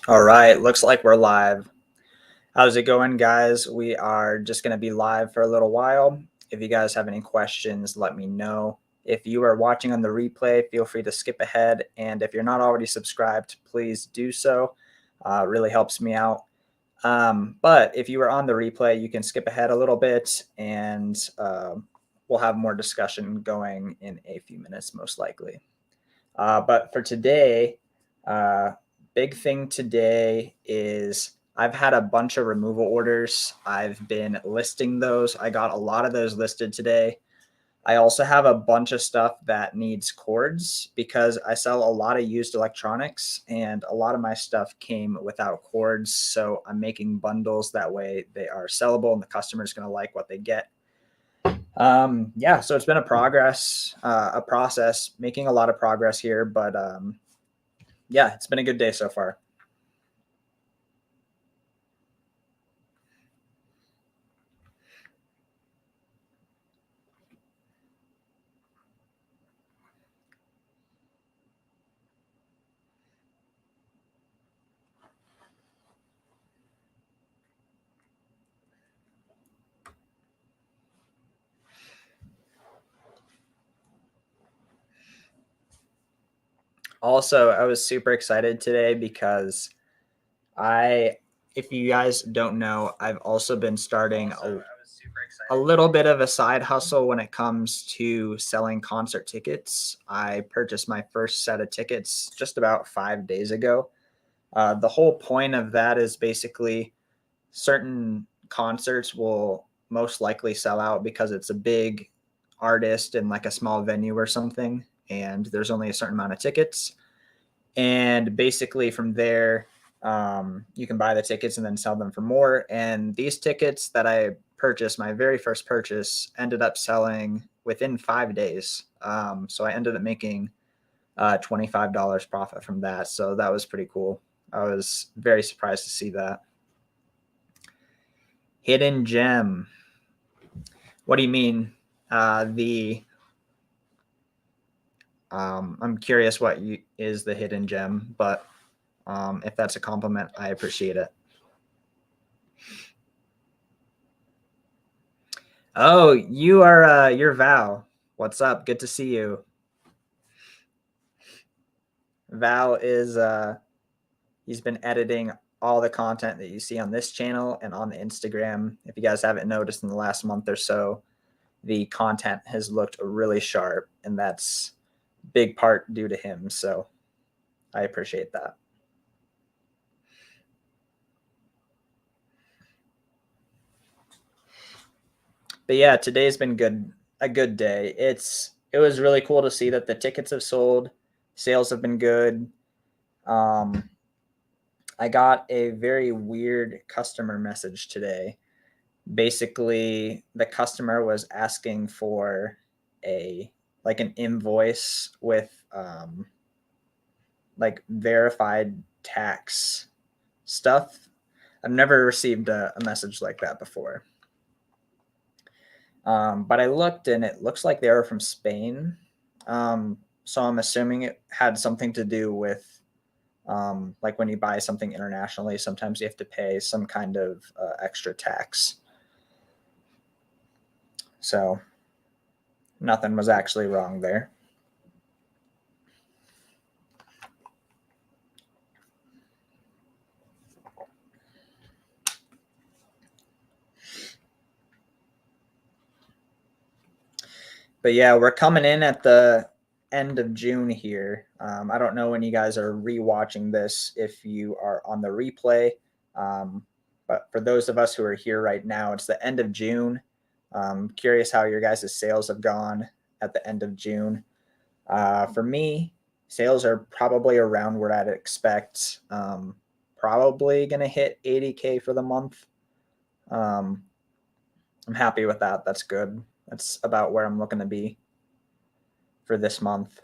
All right, looks like we're live. How's it going, guys? We are just going to be live for a little while. If you guys have any questions, let me know. If you are watching on the replay, feel free to skip ahead. And if you're not already subscribed, please do so. It really helps me out. But if you are on the replay, you can skip ahead a little bit and we'll have more discussion going in a few minutes, most likely. But for today, big thing today is I've had a bunch of removal orders. I've been listing those. I got a lot of those listed today. I also have a bunch of stuff that needs cords because I sell a lot of used electronics and a lot of my stuff came without cords. So I'm making bundles that way they are sellable and the customer is going to like what they get. Yeah, so it's been a process, making a lot of progress here, but yeah, it's been a good day so far. Also, I was super excited today because if you guys don't know, I've also been starting a little bit of a side hustle when it comes to selling concert tickets. I purchased my first set of tickets just about 5 days ago. The whole point of that is basically certain concerts will most likely sell out because it's a big artist in like a small venue or something, and there's only a certain amount of tickets. And basically from there, you can buy the tickets and then sell them for more. And these tickets that I purchased, my very first purchase, ended up selling within 5 days. So I ended up making $25 profit from that. So that was pretty cool. I was very surprised to see that. Hidden gem. What do you mean? I'm curious what is the hidden gem, but if that's a compliment, I appreciate it. Oh, you're Val. What's up? Good to see you. Val is he's been editing all the content that you see on this channel and on the Instagram. If you guys haven't noticed in the last month or so, the content has looked really sharp, and that's big part due to him. So I appreciate that. But yeah, today's been a good day. It was really cool to see that the tickets have sold, sales have been good. I got a very weird customer message today. Basically, the customer was asking for an invoice with like verified tax stuff. I've never received a message like that before. But I looked and it looks like they were from Spain. So I'm assuming it had something to do with like when you buy something internationally, sometimes you have to pay some kind of extra tax. So nothing was actually wrong there. But yeah, we're coming in at the end of June here. I don't know when you guys are rewatching this if you are on the replay. But for those of us who are here right now, it's the end of June. Curious how your guys' sales have gone at the end of June. For me, sales are probably around where I'd expect. Probably going to hit 80K for the month. I'm happy with that. That's good. That's about where I'm looking to be for this month.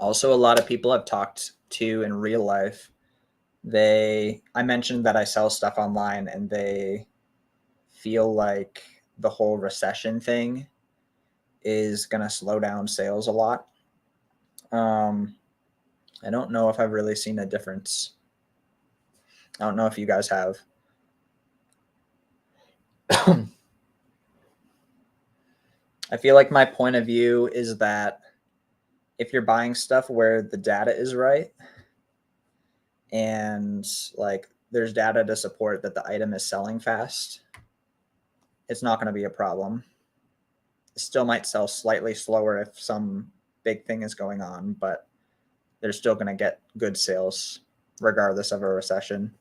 Also, a lot of people I've talked to in real life, I mentioned that I sell stuff online and they feel like the whole recession thing is going to slow down sales a lot. I don't know if I've really seen a difference. I don't know if you guys have. I feel like my point of view is that if you're buying stuff where the data is right and like there's data to support that the item is selling fast, it's not going to be a problem. It still might sell slightly slower if some big thing is going on, but they're still going to get good sales regardless of a recession.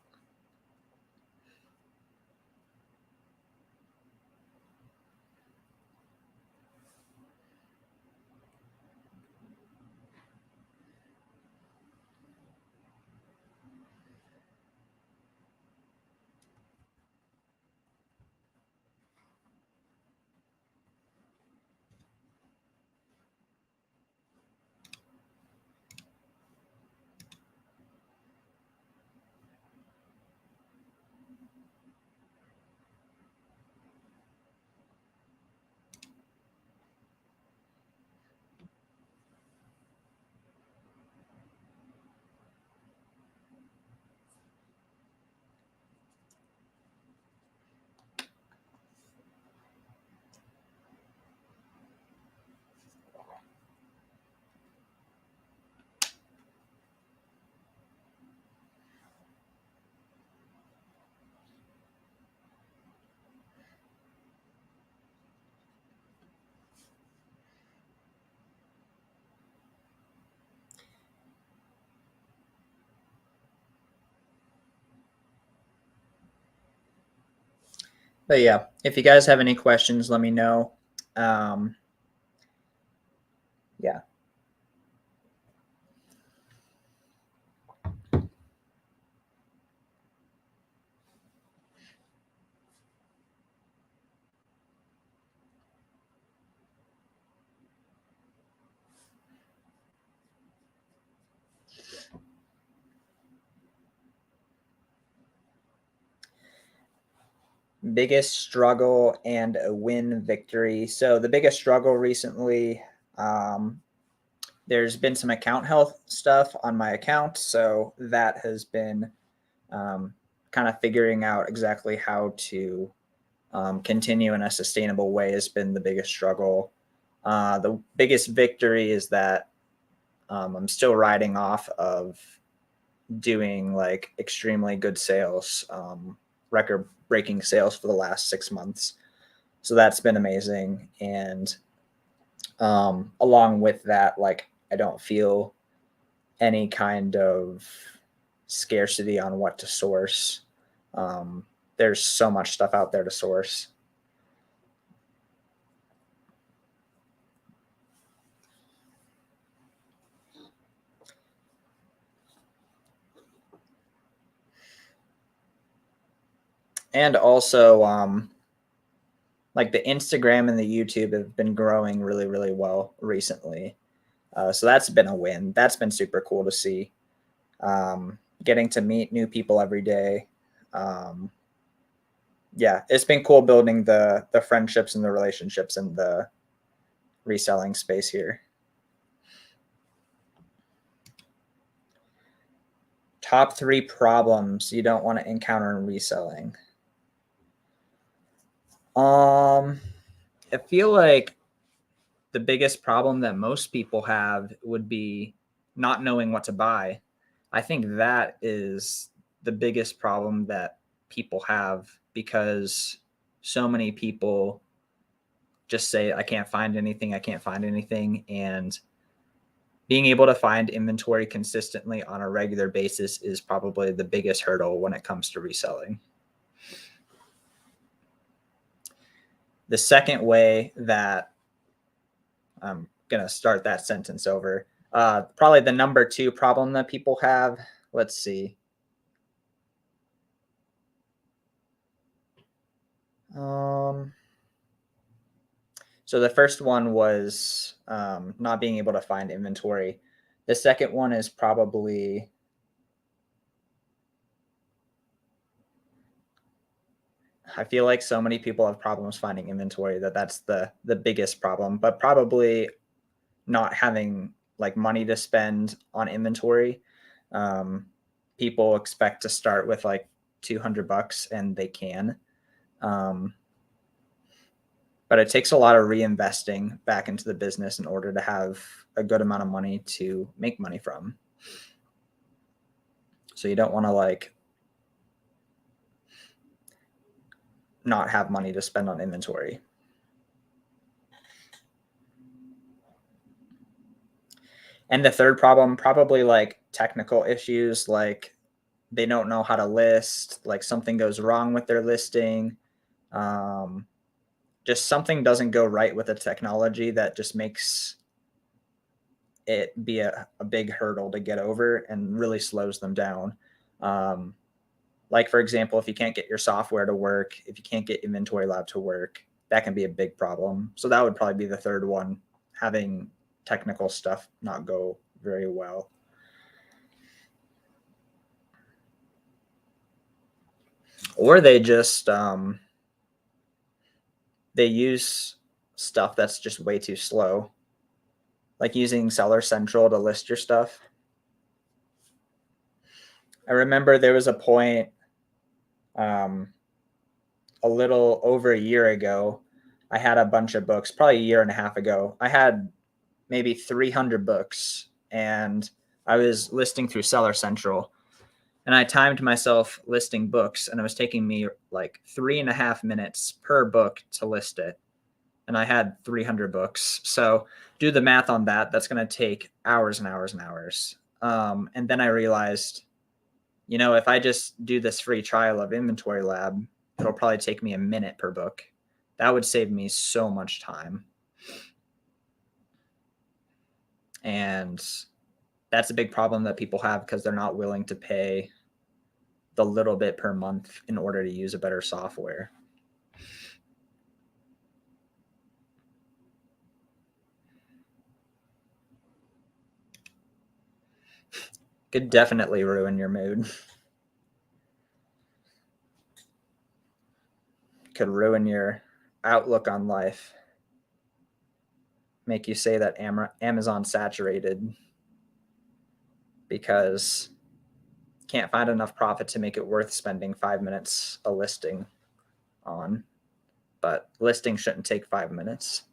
But yeah, if you guys have any questions, let me know. Yeah. Biggest struggle and a win victory. So the biggest struggle recently, there's been some account health stuff on my account. So that has been kind of figuring out exactly how to continue in a sustainable way has been the biggest struggle. The biggest victory is that I'm still riding off of doing like extremely good sales, record breaking sales for the last 6 months. So that's been amazing. And along with that, like I don't feel any kind of scarcity on what to source. There's so much stuff out there to source. And also, like the Instagram and the YouTube have been growing really, really well recently. So that's been a win. That's been super cool to see. Getting to meet new people every day. Yeah, it's been cool building the friendships and the relationships in the reselling space here. Top 3 problems you don't want to encounter in reselling. I feel like the biggest problem that most people have would be not knowing what to buy. I think that is the biggest problem that people have because so many people just say, I can't find anything. I can't find anything. And being able to find inventory consistently on a regular basis is probably the biggest hurdle when it comes to reselling. The second way that I'm going to start that sentence over, probably the number 2 problem that people have. Let's see. So the first one was not being able to find inventory. The second one is probably I feel like so many people have problems finding inventory that's the biggest problem, but probably not having like money to spend on inventory. People expect to start with like $200 and they can. But it takes a lot of reinvesting back into the business in order to have a good amount of money to make money from. So you don't want to like not have money to spend on inventory. And the third problem, probably like technical issues, like they don't know how to list, like something goes wrong with their listing. Just something doesn't go right with the technology that just makes it be a big hurdle to get over and really slows them down. Like, for example, if you can't get your software to work, if you can't get Inventory Lab to work, that can be a big problem. So that would probably be the third one, having technical stuff not go very well. Or they just, they use stuff that's just way too slow, like using Seller Central to list your stuff. I remember there was a point a little over a year ago, I had a bunch of books, probably a year and a half ago. I had maybe 300 books and I was listing through Seller Central. And I timed myself listing books and it was taking me like 3.5 minutes per book to list it. And I had 300 books. So do the math on that. That's going to take hours and hours and hours. And then I realized, you know, if I just do this free trial of Inventory Lab, it'll probably take me a minute per book. That would save me so much time. And that's a big problem that people have because they're not willing to pay the little bit per month in order to use a better software. Could definitely ruin your mood. Could ruin your outlook on life. Make you say that Amazon's saturated because can't find enough profit to make it worth spending 5 minutes a listing on. But listing shouldn't take 5 minutes.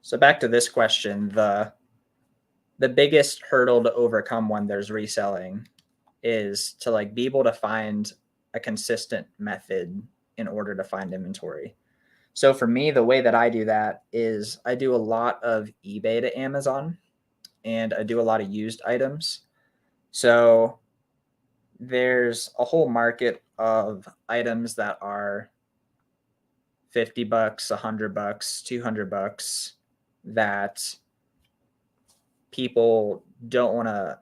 So back to this question, the biggest hurdle to overcome when there's reselling is to like be able to find a consistent method in order to find inventory. So for me, the way that I do that is I do a lot of eBay to Amazon and I do a lot of used items. So there's a whole market of items that are $50, $100, $200 that people don't want to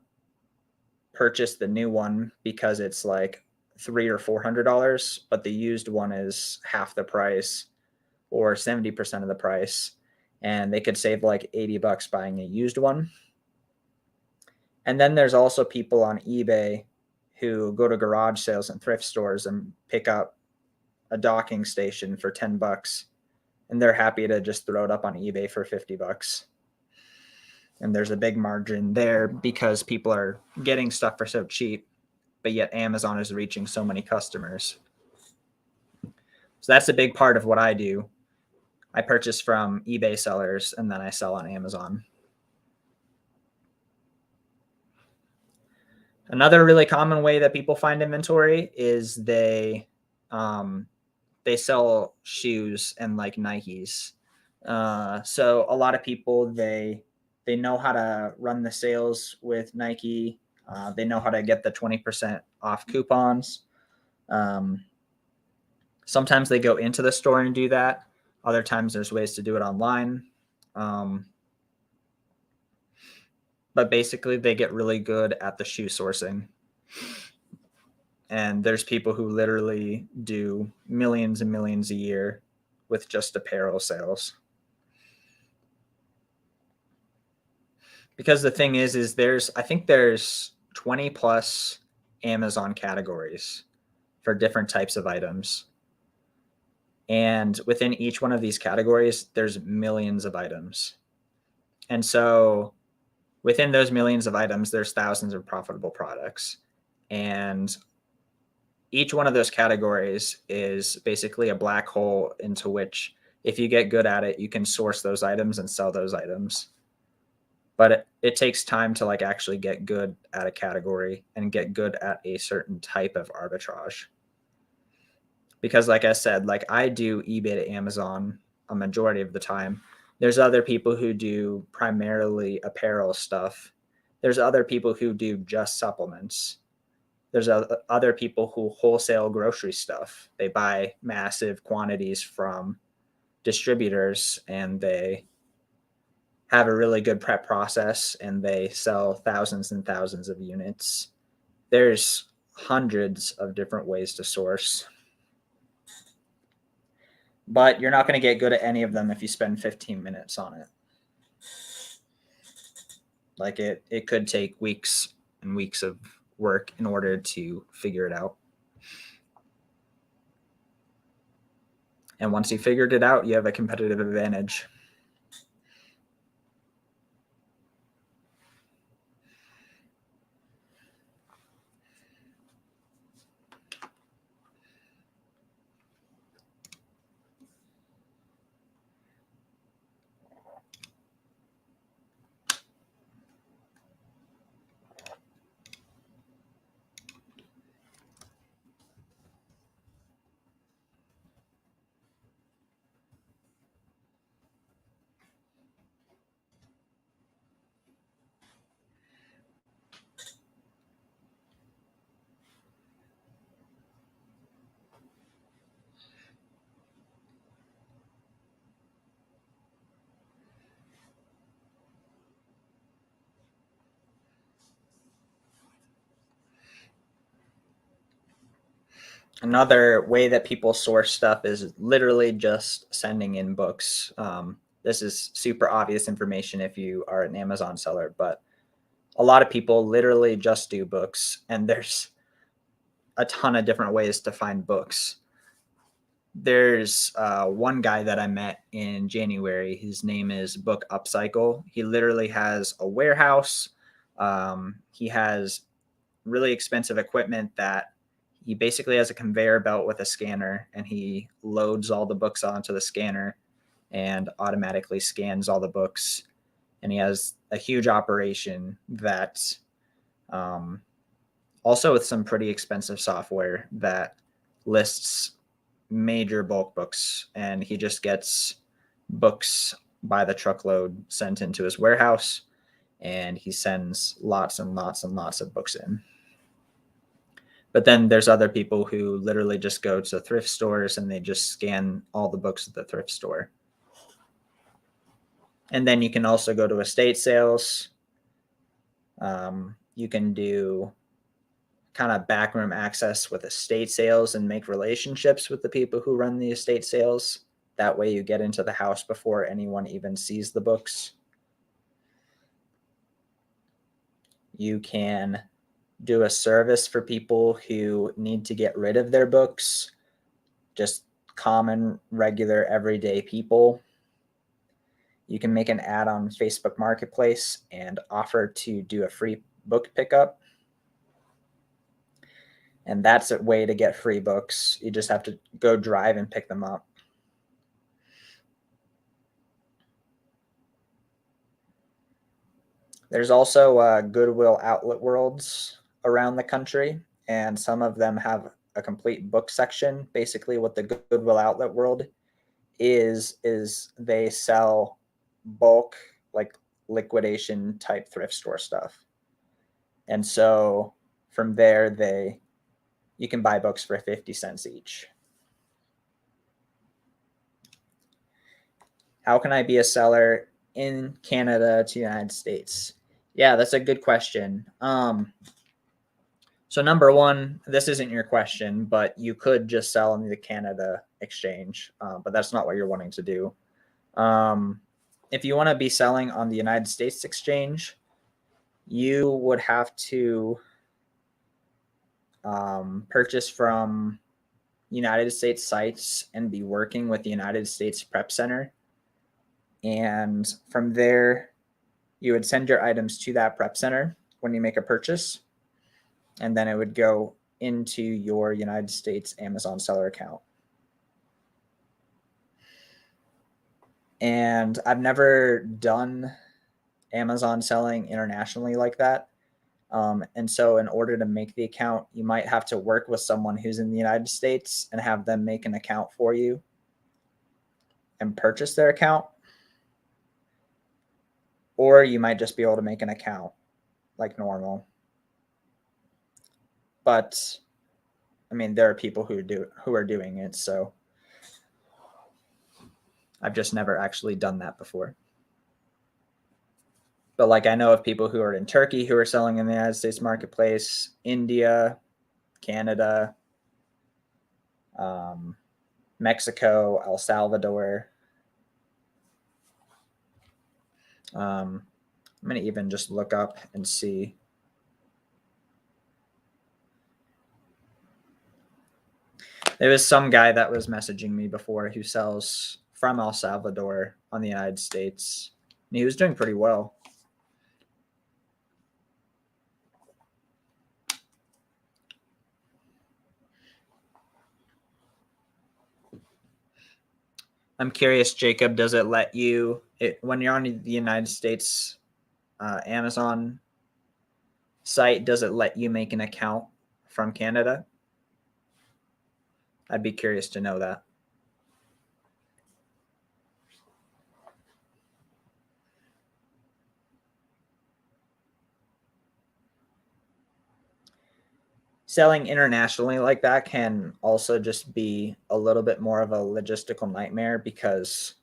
purchase the new one because it's like $300 or $400, but the used one is half the price or 70% of the price, and they could save like $80 buying a used one. And then there's also people on eBay who go to garage sales and thrift stores and pick up a docking station for $10, and they're happy to just throw it up on eBay for $50. And there's a big margin there because people are getting stuff for so cheap, but yet Amazon is reaching so many customers. So that's a big part of what I do. I purchase from eBay sellers and then I sell on Amazon. Another really common way that people find inventory is they sell shoes and like Nikes. So a lot of people, they know how to run the sales with Nike. They know how to get the 20% off coupons. Sometimes they go into the store and do that. Other times there's ways to do it online. But basically they get really good at the shoe sourcing. And there's people who literally do millions and millions a year with just apparel sales. Because the thing is I think there's 20 plus Amazon categories for different types of items. And within each one of these categories, there's millions of items. And so within those millions of items, there's thousands of profitable products. And each one of those categories is basically a black hole into which, if you get good at it, you can source those items and sell those items. But it takes time to like actually get good at a category and get good at a certain type of arbitrage. Because like I said, like I do eBay to Amazon a majority of the time. There's other people who do primarily apparel stuff. There's other people who do just supplements. There's other people who wholesale grocery stuff. They buy massive quantities from distributors and they have a really good prep process and they sell thousands and thousands of units. There's hundreds of different ways to source. But you're not going to get good at any of them if you spend 15 minutes on it. Like it could take weeks and weeks of work in order to figure it out. And once you figured it out, you have a competitive advantage. Another way that people source stuff is literally just sending in books. This is super obvious information if you are an Amazon seller, but a lot of people literally just do books, and there's a ton of different ways to find books. There's one guy that I met in January. His name is Book Upcycle. He literally has a warehouse. He has really expensive equipment that he basically has a conveyor belt with a scanner, and he loads all the books onto the scanner and automatically scans all the books. And he has a huge operation that also with some pretty expensive software that lists major bulk books, and he just gets books by the truckload sent into his warehouse, and he sends lots and lots and lots of books in. But then there's other people who literally just go to thrift stores and they just scan all the books at the thrift store. And then you can also go to estate sales. You can do kind of backroom access with estate sales and make relationships with the people who run the estate sales. That way you get into the house before anyone even sees the books. You can do a service for people who need to get rid of their books, just common, regular, everyday people. You can make an ad on Facebook Marketplace and offer to do a free book pickup. And that's a way to get free books. You just have to go drive and pick them up. There's also Goodwill outlet worlds around the country, and some of them have a complete book section. Basically, what the Goodwill outlet world is they sell bulk, like liquidation type thrift store stuff. And so from there, you can buy books for 50 cents each. How can I be a seller in Canada to the United States? Yeah, that's a good question. So number one, this isn't your question, but you could just sell on the Canada exchange, but that's not what you're wanting to do. If you want to be selling on the United States exchange, you would have to purchase from United States sites and be working with the United States Prep Center. And from there, you would send your items to that prep center when you make a purchase, and then it would go into your United States Amazon seller account. And I've never done Amazon selling internationally like that. And so in order to make the account, you might have to work with someone who's in the United States and have them make an account for you and purchase their account. Or you might just be able to make an account like normal. But I mean, there are people who are doing it, so I've just never actually done that before. But like, I know of people who are in Turkey who are selling in the United States marketplace, India, Canada, Mexico, El Salvador. I'm going to even just look up and see. There was some guy that was messaging me before who sells from El Salvador on the United States, and he was doing pretty well. I'm curious, Jacob, does it let you, when you're on the United States Amazon site, does it let you make an account from Canada? I'd be curious to know that. Selling internationally like that can also just be a little bit more of a logistical nightmare because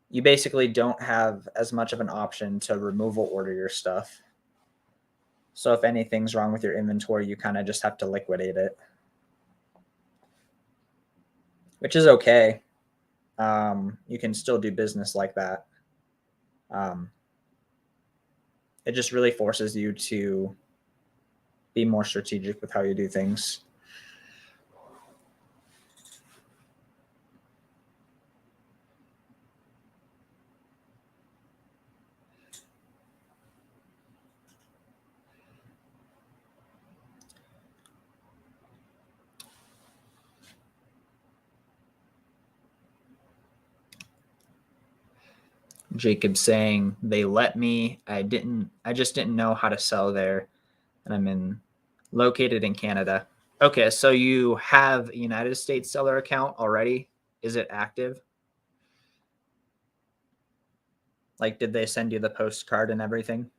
you basically don't have as much of an option to removal order your stuff. So if anything's wrong with your inventory, you kind of just have to liquidate it, which is okay. You can still do business like that. It just really forces you to be more strategic with how you do things. Jacob saying they let me. I just didn't know how to sell there, and I'm located in Canada. Okay, so you have a United States seller account already? Is it active? Like, did they send you the postcard and everything?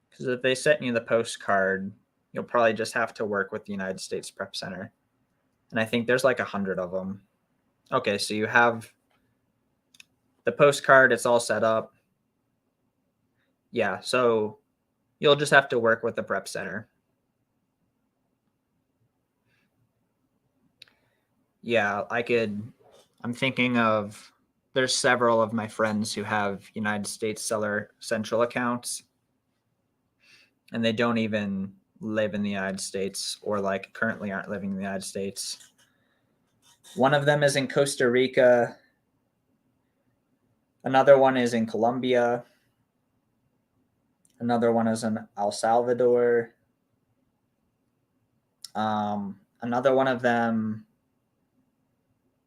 Because if they sent you the postcard, you'll probably just have to work with the United States Prep Center. And I think there's like 100 of them. Okay, so you have the postcard, it's all set up. Yeah, so you'll just have to work with the Prep Center. Yeah, I'm thinking of, there's several of my friends who have United States Seller Central accounts, and they don't even live in the United States or like currently aren't living in the United States. One of them is in Costa Rica. Another one is in Colombia. Another one is in El Salvador. Another one of them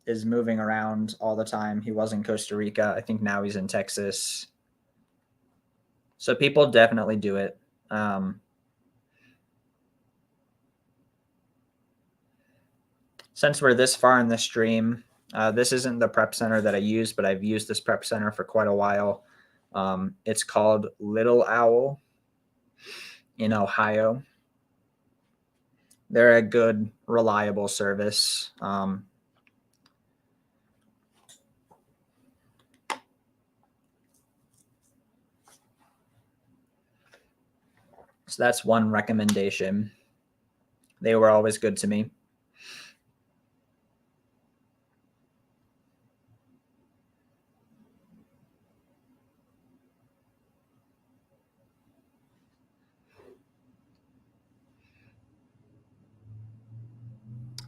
is moving around all the time. He was in Costa Rica. I think now he's in Texas. So people definitely do it. Since we're this far in the stream, this isn't the prep center that I use, but I've used this prep center for quite a while. It's called Little Owl in Ohio. They're a good, reliable service. So that's one recommendation. They were always good to me.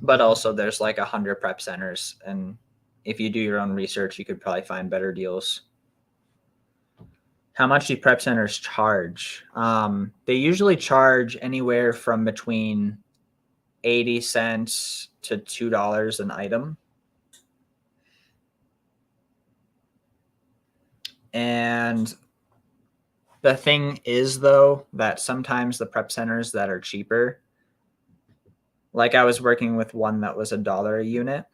But also there's like 100 prep centers, and if you do your own research, you could probably find better deals. How much do prep centers charge? They usually charge anywhere from between 80 cents to $2 an item. And the thing is, though, that sometimes the prep centers that are cheaper, like I was working with one that was $1 a unit,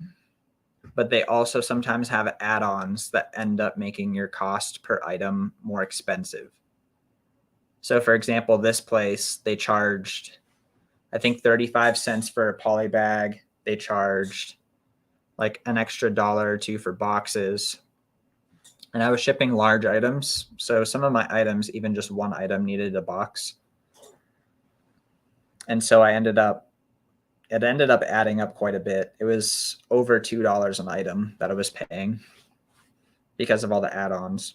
but they also sometimes have add-ons that end up making your cost per item more expensive. So for example, this place, they charged, I think 35 cents for a poly bag. They charged like an extra $1 or $2 for boxes. And I was shipping large items. So some of my items, even just one item, needed a box. And so it ended up adding up quite a bit. It was over $2 an item that I was paying because of all the add-ons.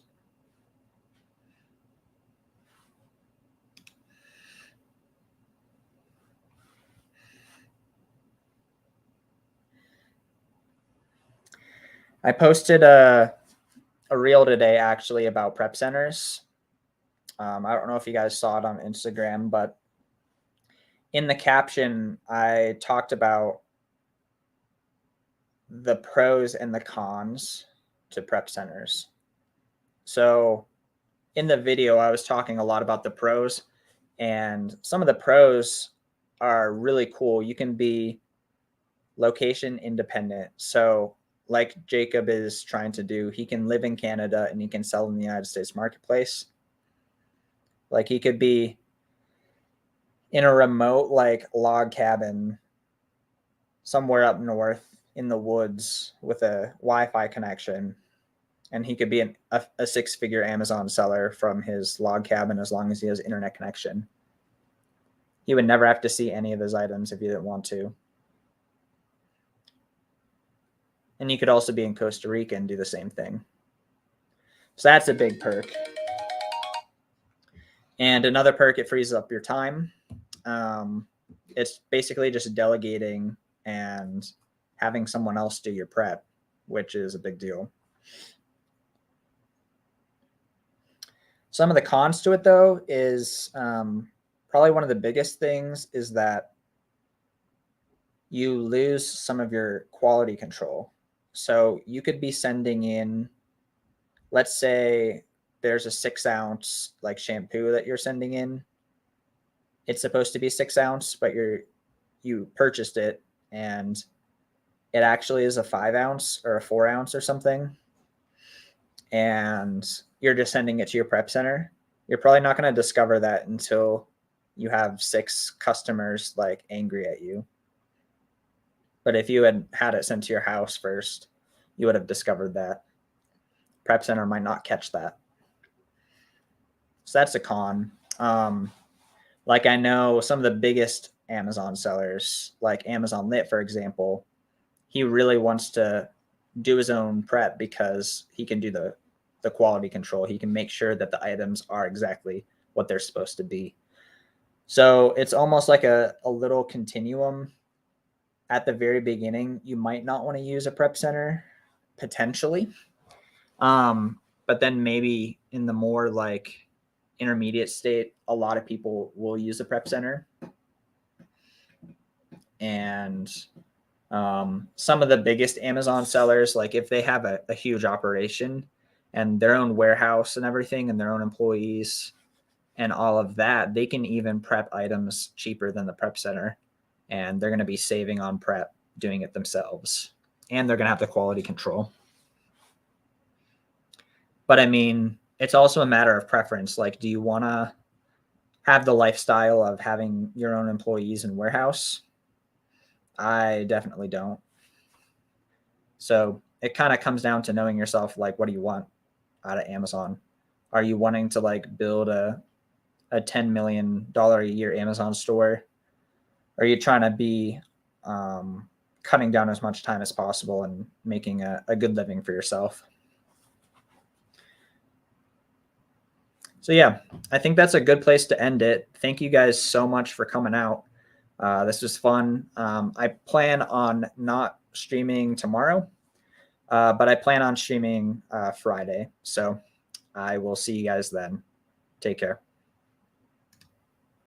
I posted a reel today actually about prep centers. I don't know if you guys saw it on Instagram, but in the caption, I talked about the pros and the cons to prep centers. So in the video, I was talking a lot about the pros, and some of the pros are really cool. You can be location independent. So like Jacob is trying to do, he can live in Canada and he can sell in the United States marketplace. Like he could be in a remote like log cabin somewhere up north in the woods with a Wi-Fi connection, and he could be a 6-figure Amazon seller from his log cabin as long as he has internet connection. He would never have to see any of his items if he didn't want to. And you could also be in Costa Rica and do the same thing. So that's a big perk. And another perk, it frees up your time. It's basically just delegating and having someone else do your prep, which is a big deal. Some of the cons to it, though, is probably one of the biggest things is that you lose some of your quality control. So you could be sending in, let's say there's a 6-ounce like shampoo that you're sending in. It's supposed to be 6 ounce, but you purchased it and it actually is a 5 ounce or a 4 ounce or something. And you're just sending it to your prep center. You're probably not going to discover that until you have 6 customers like angry at you. But if you had it sent to your house first, you would have discovered that. Prep center might not catch that. So that's a con. Like I know some of the biggest Amazon sellers, like Amazon Lit, for example, he really wants to do his own prep because he can do the quality control. He can make sure that the items are exactly what they're supposed to be. So it's almost like a little continuum. At the very beginning, you might not want to use a prep center, potentially. But then maybe in the more like intermediate state, a lot of people will use a prep center. And some of the biggest Amazon sellers, like if they have a huge operation and their own warehouse and everything and their own employees and all of that, they can even prep items cheaper than the prep center. And they're going to be saving on prep doing it themselves. And they're going to have the quality control. But I mean, it's also a matter of preference. Like, do you want to have the lifestyle of having your own employees and warehouse? I definitely don't. So it kind of comes down to knowing yourself. Like, what do you want out of Amazon? Are you wanting to like build a $10 million a year Amazon store? Are you trying to be cutting down as much time as possible and making a good living for yourself? So yeah, I think that's a good place to end it. Thank you guys so much for coming out. This was fun. I plan on not streaming tomorrow, but I plan on streaming Friday. So I will see you guys then. Take care.